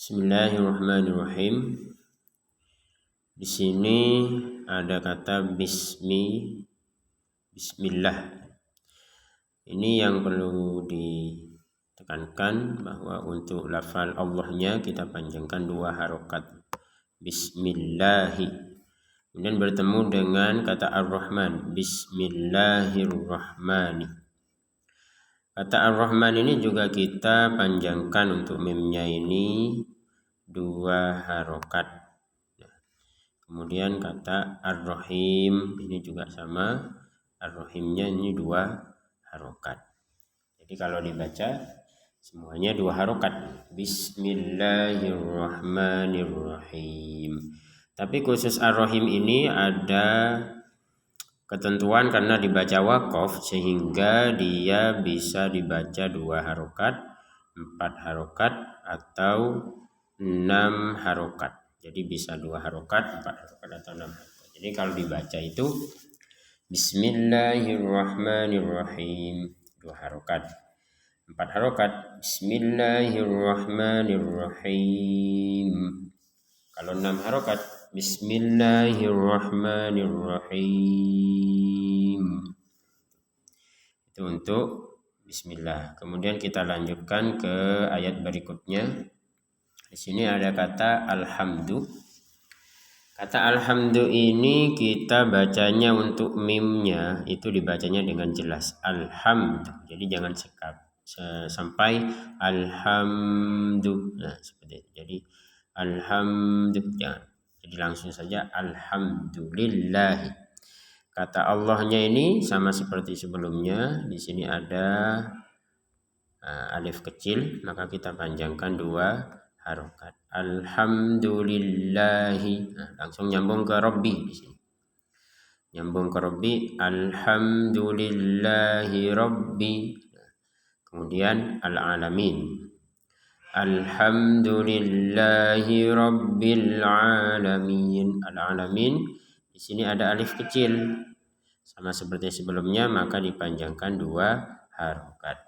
Bismillahirrahmanirrahim. Di sini ada kata bismillah. Ini yang perlu ditekankan bahwa untuk lafal Allahnya kita panjangkan 2 harokat. Bismillahi. Kemudian bertemu dengan kata Ar-Rahman. Bismillahirrahmani. Kata Ar-Rahman ini juga kita panjangkan untuk mimnya ini 2 harokat. Kemudian kata Ar-Rahim ini juga sama. Ar-Rahimnya ini 2 harokat. Jadi kalau dibaca semuanya 2 harokat. Bismillahirrahmanirrahim. Tapi khusus Ar-Rahim ini ada ketentuan karena dibaca waqaf sehingga dia bisa dibaca 2 harokat, 4 harokat atau 6 harokat. Jadi bisa 2 harokat, 4 harokat atau 6 harokat. Jadi kalau dibaca itu Bismillahirrahmanirrahim 2 harokat, 4 harokat. Bismillahirrahmanirrahim. Kalau 6 harokat Bismillahirrahmanirrahim. Itu untuk bismillah. Kemudian kita lanjutkan ke ayat berikutnya. Di sini ada kata alhamdu. Kata alhamdu ini kita bacanya untuk mimnya itu dibacanya dengan jelas alhamdu. Jadi jangan sampai alhamdu. Nah, seperti itu. Jadi alhamdu jangan. Jadi langsung saja alhamdulillahi. Kata Allahnya ini sama seperti sebelumnya. Di sini ada alif kecil, maka kita panjangkan 2 harokat. Alhamdulillahi. Nah, langsung nyambung ke Rabbi di sini. Nyambung ke Rabbi. Alhamdulillahi Rabbi. Nah, kemudian al-alamin. Alhamdulillahi Rabbil Alamin. Al-alamin di sini ada alif kecil. Sama seperti sebelumnya maka dipanjangkan 2 harokat.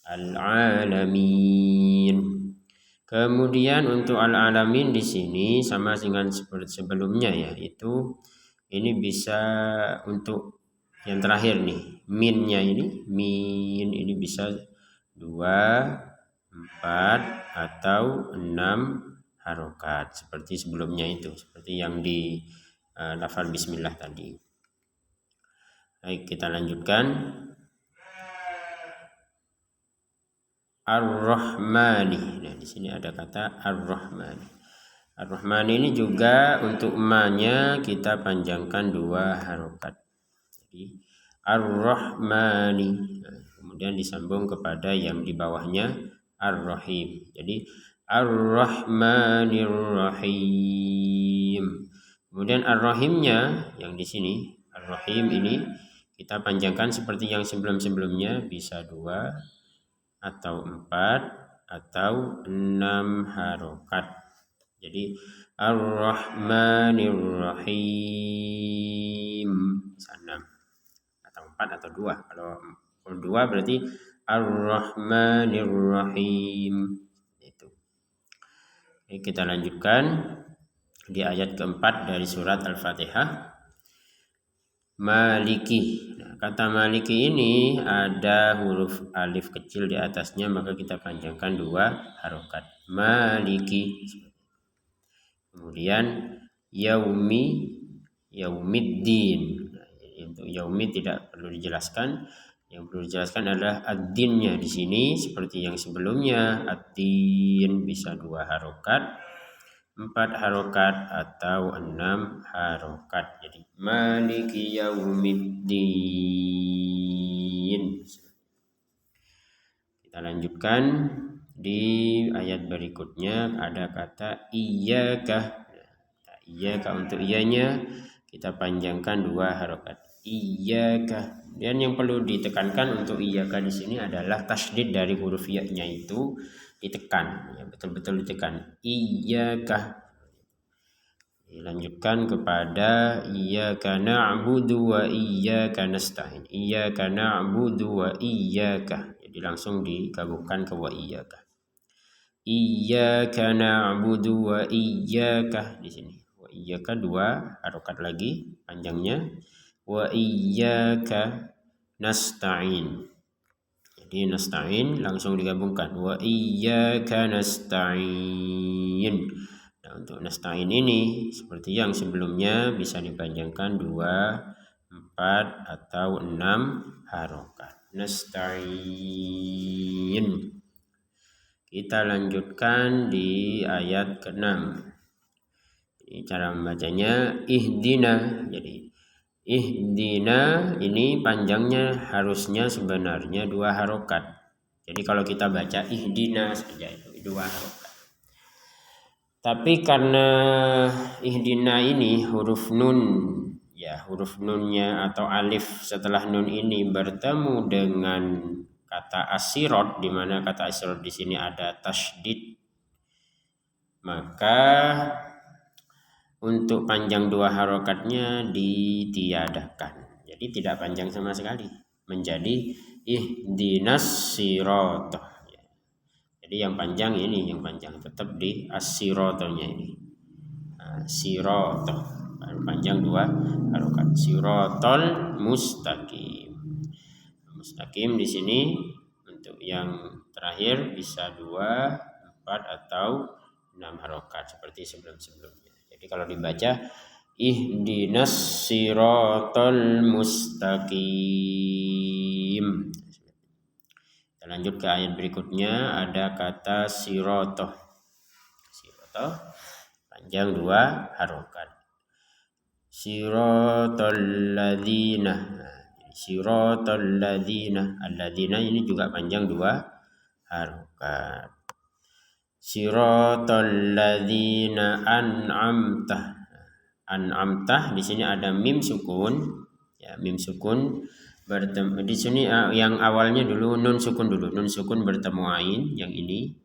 Al-alamin. Kemudian untuk al-alamin di sini sama dengan seperti sebelumnya ya, itu ini bisa untuk yang terakhir nih, minnya ini, min ini bisa 2, 4 atau 6 harokat seperti sebelumnya itu, seperti yang di lafal bismillah tadi. Baik, kita lanjutkan. Ar-Rahmani. Nah, di sini ada kata Ar-Rahmani. Ar-Rahmani ini juga untuk ma-nya kita panjangkan 2 harokat. Jadi Ar-Rahmani. Nah, kemudian disambung kepada yang di bawahnya Ar-Rahim. Jadi Ar-Rahmanir-Rahim. Kemudian Ar-Rahimnya yang di sini, Ar-Rahim ini kita panjangkan seperti yang sebelum-sebelumnya, bisa 2 atau 4 atau 6 harokat. Jadi Ar-Rahmanir-Rahim bisa 6 atau 4 atau 2. Kalau 2 berarti Ar-Rahmanir-Rahim. Itu. Oke, kita lanjutkan di ayat keempat dari surat Al-Fatihah. Maliki. Nah, kata maliki ini ada huruf alif kecil di atasnya, maka kita panjangkan 2 harokat. Maliki. Kemudian yaumiddin. Nah, untuk yaumi tidak perlu dijelaskan. Yang perlu dijelaskan adalah ad-dinnya di sini seperti yang sebelumnya. Ad-din bisa 2 harokat, 4 harokat atau 6 harokat. Jadi maliki yaumiddin. Kita lanjutkan di ayat berikutnya ada kata iyyaka. Nah, iyyaka untuk iyanya kita panjangkan 2 harokat. Iyyaka. Dan yang perlu ditekankan untuk iyyaka di sini adalah tasydid dari huruf ya-nya itu ditekan, ya, betul-betul ditekan. Iyyaka. Dilanjutkan kepada iyyaka na'budu wa iyyaka nasta'in. Iyyaka na'budu wa iyyaka. Jadi langsung digabungkan ke wa iyyaka. Iyyaka na'budu wa iyyaka di sini. Wa iyyaka 2 harokat lagi panjangnya. Wa iyyaka nasta'in. Jadi nasta'in langsung digabungkan. Wa iyyaka nasta'in. Nah, untuk nasta'in ini seperti yang sebelumnya bisa dipanjangkan 2, 4 atau 6 harokat. Nasta'in. Kita lanjutkan di ayat ke-6. Ini cara membacanya ihdina. Jadi ihdina ini panjangnya harusnya sebenarnya 2 harokat. Jadi kalau kita baca ihdina saja itu 2 harokat. Tapi karena ihdina ini huruf nun, ya huruf nunnya atau alif setelah nun ini bertemu dengan kata asirot, di mana kata asirot di sini ada tasydid, maka untuk panjang 2 harokatnya ditiadakan. Jadi tidak panjang sama sekali, menjadi ihdinas sirata. Jadi yang panjang ini, yang panjang tetap di as-siratonya ini. Sirata panjang 2 harokat. Sirotol mustaqim. Mustaqim di sini untuk yang terakhir bisa 2, 4 atau 6 harokat seperti sebelum-sebelumnya. Jadi kalau dibaca ihdinas siratal mustaqim. Kita lanjut ke ayat berikutnya, ada kata siratoh. Siratoh panjang 2 harokat. Siratal ladzina. Siratal ladzina. Alladzina ini juga panjang 2 harokat. Siratal ladzina an'amta. An'amta di sini ada mim sukun. Ya, mim sukun bertemu di sini yang awalnya dulu nun sukun dulu. Nun sukun bertemu ain yang ini.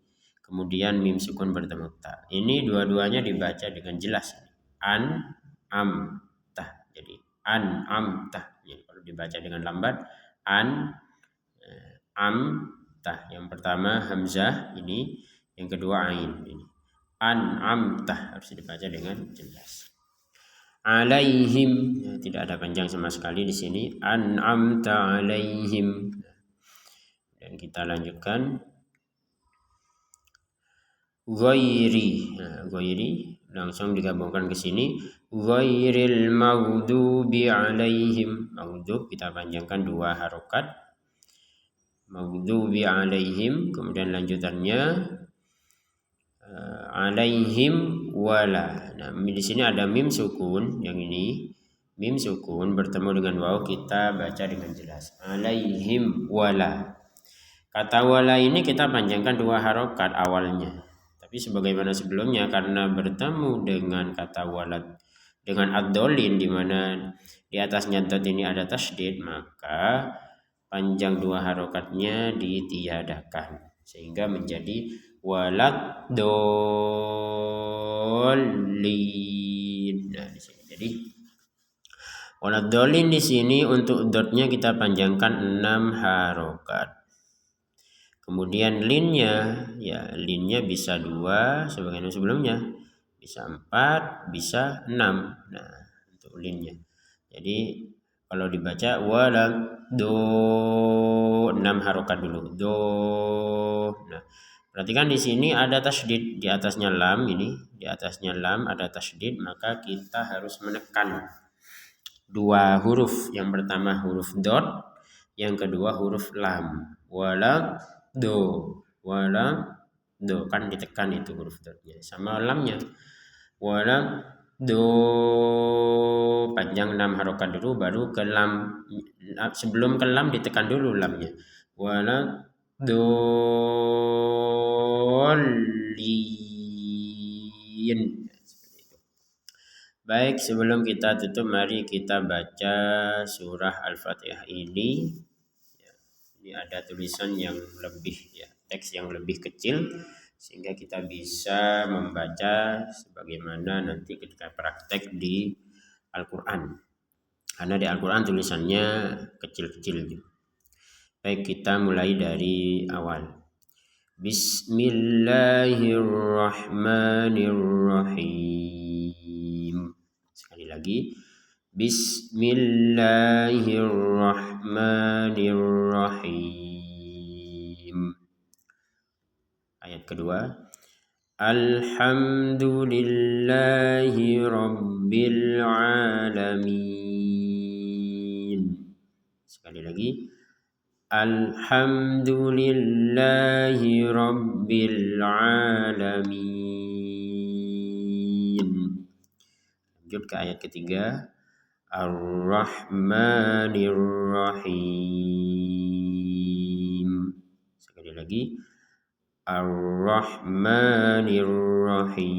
Kemudian mim sukun bertemu ta. Ini dua-duanya dibaca dengan jelas. An'amta. Jadi an'amta. Jadi kalau dibaca dengan lambat an'amta. Yang pertama hamzah ini, yang kedua ain ini. An'amta harus dibaca dengan jelas. Alaihim, ya, tidak ada panjang sama sekali di sini. An'amta alaihim. Dan kita lanjutkan ghairi. Nah, ghairi langsung digabungkan ke sini. Ghairil maghdubi alaihim. Maghdub kita panjangkan 2 harokat. Maghdubi alaihim. Kemudian lanjutannya alaihim wala. Nah, di sini ada mim sukun, yang ini mim sukun bertemu dengan waw, kita baca dengan jelas. Alaihim wala. Kata wala ini kita panjangkan 2 harokat awalnya. Tapi sebagaimana sebelumnya, karena bertemu dengan kata walad dengan ad-dolin, di mana di atasnya dot ini ada tasydid, maka panjang 2 harokatnya ditiadakan sehingga menjadi walad dolin. Nah, di sini jadi walad dolin di sini untuk dotnya kita panjangkan 6 harokat. Kemudian linnya, ya linnya bisa 2 sebagaimana sebelumnya, bisa 4, bisa 6. Nah, untuk linnya. Jadi kalau dibaca walad do 6 harokat dulu. Do. Nah, perhatikan di sini ada tasydid di atasnya lam ini, di atasnya lam ada tasydid, maka kita harus menekan 2 huruf. Yang pertama huruf dot, yang kedua huruf lam. Walad do, wala do, kan ditekan itu huruf dotnya sama lamnya. Wala do panjang 6 harokat dulu, baru ke lam. Sebelum ke lam ditekan dulu lamnya. Wala dolin. Baik, sebelum kita tutup, mari kita baca surah Al-Fatihah ini. Ini ada tulisan yang lebih, ya, teks yang lebih kecil, sehingga kita bisa membaca sebagaimana nanti ketika praktek di Al-Quran. Karena di Al-Quran tulisannya kecil-kecil. Baik, kita mulai dari awal. Bismillahirrahmanirrahim. Sekali lagi. Bismillahirrahmanirrahim. Ayat kedua. Alhamdulillahi rabbil alamin. Sekali lagi. Alhamdulillahi rabbil alamin. Lanjut ke ayat ketiga. Ar-Rahmanir Rahim. Sekali lagi. Ar-Rahmanir Rahim.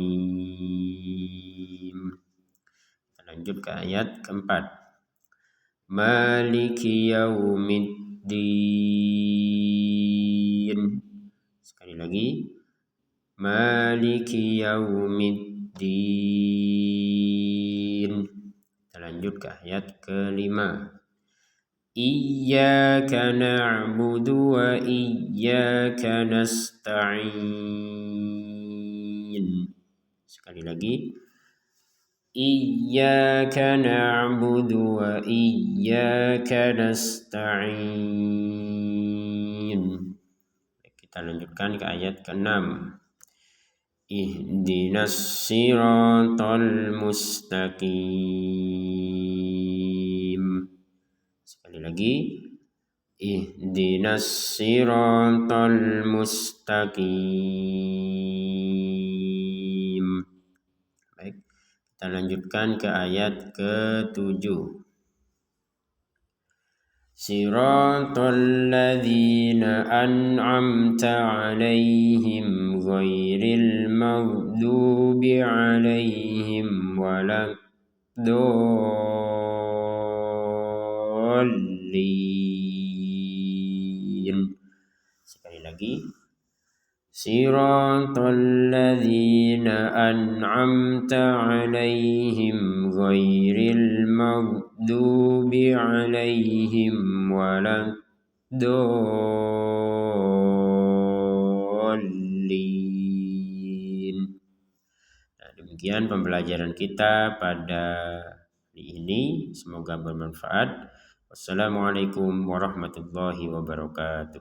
Kita lanjut ke ayat keempat. Maliki yaumiddin. Sekali lagi. Maliki yaumiddin. Kita lanjut ke ayat kelima. Iyyaka na'budu wa iyyaka nasta'in. Sekali lagi. Iyyaka na'budu wa iyyaka nasta'in. Kita lanjutkan ke ayat ke-6. Ihdinas siratal mustaqim. Sekali lagi. Ihdinas siratal mustaqim. Baik. Kita lanjutkan ke ayat ke-7. Siratal ladzina an'amta 'alaihim ghairil maghdubi 'alaihim waladdallin. Sekali lagi. Siratal ladzina an'amta 'alaihim ghairil maghdubi 'alaihim waladdallin. Nah, demikian pembelajaran kita pada hari ini. Semoga bermanfaat. Wassalamualaikum warahmatullahi wabarakatuh.